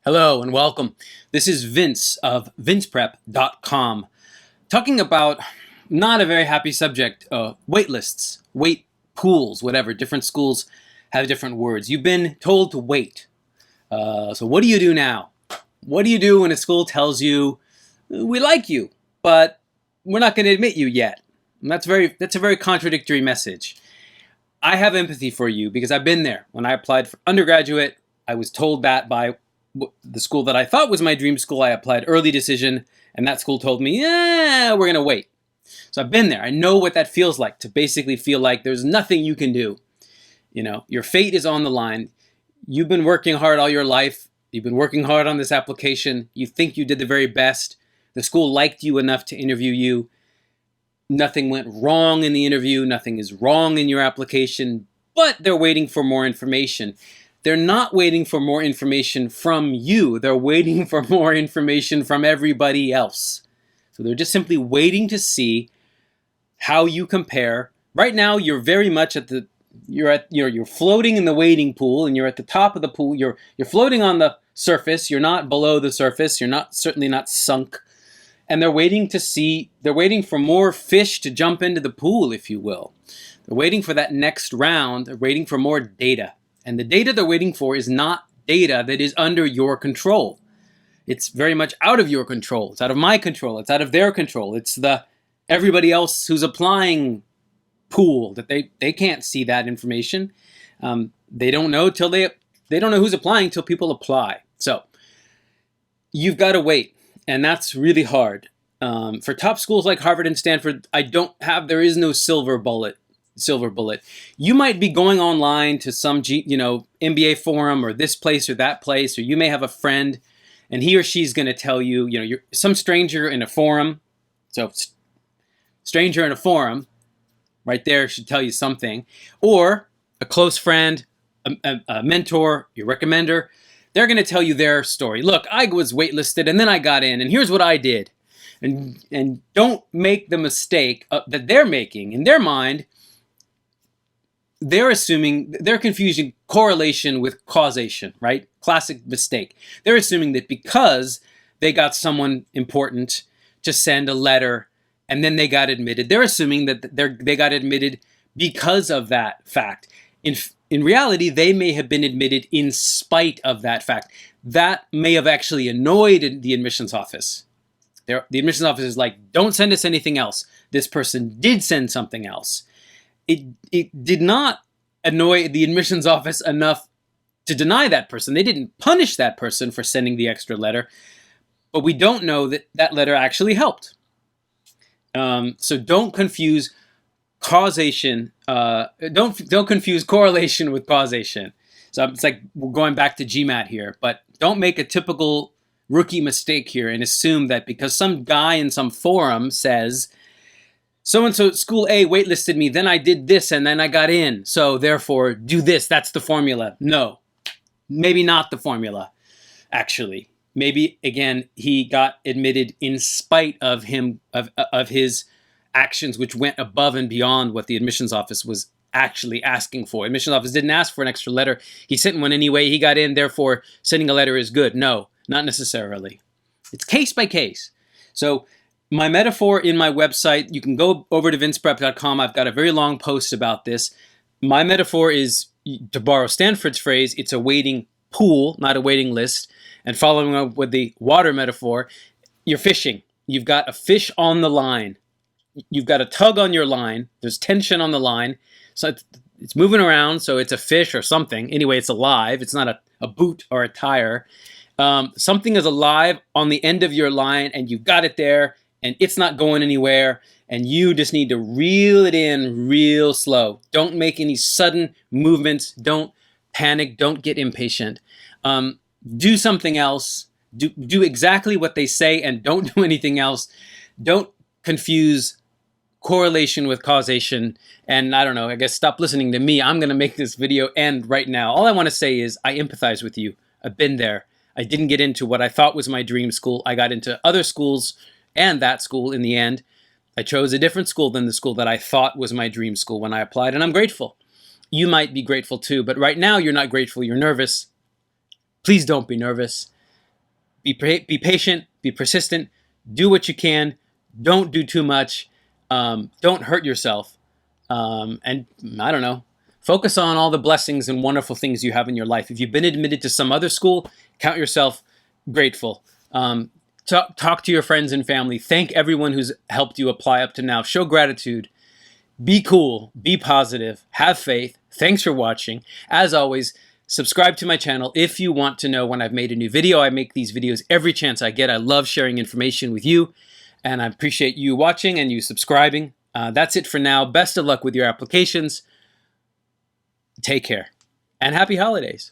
Hello and welcome. This is Vince of vinceprep.com talking about not a very happy subject, waitlists, wait pools, whatever. Different schools have different words. You've been told to wait. So what do you do now? What do you do when a school tells you, we like you, but we're not going to admit you yet? And that's a very contradictory message. I have empathy for you because I've been there. When I applied for undergraduate, I was told that by the school that I thought was my dream school. I applied early decision, and that school told me, we're going to wait. So I've been there. I know what that feels like, to basically feel like there's nothing you can do. You know, your fate is on the line. You've been working hard all your life. You've been working hard on this application. You think you did the very best. The school liked you enough to interview you. Nothing went wrong in the interview. Nothing is wrong in your application, but they're waiting for more information. They're not waiting for more information from you. They're waiting for more information from everybody else. So they're just simply waiting to see how you compare. Right now, you're very much you're floating in the waiting pool, and you're at the top of the pool. You're floating on the surface. You're not below the surface. You're certainly not sunk. And they're waiting for more fish to jump into the pool, if you will. They're waiting for that next round. They're waiting for more data. And the data they're waiting for is not data that is under your control. It's very much out of your control. It's out of my control. It's out of their control. It's the everybody else who's applying pool that they can't see that information. They don't know till they don't know who's applying till people apply. So you've got to wait, and that's really hard. For top schools like Harvard and Stanford, there is no silver bullet. You might be going online to some MBA forum or this place or that place, or you may have a friend and he or she's going to tell you, you're some stranger in a forum. So stranger in a forum right there should tell you something, or a close friend, a mentor, your recommender. They're going to tell you their story. Look, I was waitlisted and then I got in, and here's what I did. And don't make the mistake that they're making in their mind. They're confusing correlation with causation, right? Classic mistake. They're assuming that because they got someone important to send a letter and then they got admitted, they're assuming that they got admitted because of that fact. In reality, they may have been admitted in spite of that fact. That may have actually annoyed the admissions office. The admissions office is like, don't send us anything else. This person did send something else. It did not annoy the admissions office enough to deny that person. They didn't punish that person for sending the extra letter, but we don't know that letter actually helped. So don't confuse causation. Don't confuse correlation with causation. So it's like we're going back to GMAT here, but don't make a typical rookie mistake here and assume that because some guy in some forum says, so-and-so school A waitlisted me, then I did this, and then I got in. So therefore, do this. That's the formula. No, maybe not the formula, actually. Maybe, again, he got admitted in spite of his actions, which went above and beyond what the admissions office was actually asking for. Admissions office didn't ask for an extra letter. He sent one anyway. He got in. Therefore, sending a letter is good. No, not necessarily. It's case by case. So my metaphor in my website, you can go over to vinceprep.com. I've got a very long post about this. My metaphor is, to borrow Stanford's phrase, it's a waiting pool, not a waiting list. And following up with the water metaphor, you're fishing. You've got a fish on the line. You've got a tug on your line. There's tension on the line. So it's moving around, so it's a fish or something. Anyway, it's alive. It's not a boot or a tire. Something is alive on the end of your line, and you've got it there, and it's not going anywhere, and you just need to reel it in real slow. Don't make any sudden movements. Don't panic. Don't get impatient. Do something else. Do exactly what they say, and don't do anything else. Don't confuse correlation with causation. And I don't know, I guess stop listening to me. I'm going to make this video end right now. All I want to say is I empathize with you. I've been there. I didn't get into what I thought was my dream school. I got into other schools and that school in the end. I chose a different school than the school that I thought was my dream school when I applied, and I'm grateful. You might be grateful too, but right now you're not grateful. You're nervous. Please don't be nervous. Be patient, be persistent, do what you can, don't do too much, don't hurt yourself, and I don't know, focus on all the blessings and wonderful things you have in your life. If you've been admitted to some other school, count yourself grateful. Talk to your friends and family. Thank everyone who's helped you apply up to now. Show gratitude. Be cool. Be positive. Have faith. Thanks for watching. As always, subscribe to my channel if you want to know when I've made a new video. I make these videos every chance I get. I love sharing information with you, and I appreciate you watching and you subscribing. That's it for now. Best of luck with your applications. Take care, and happy holidays.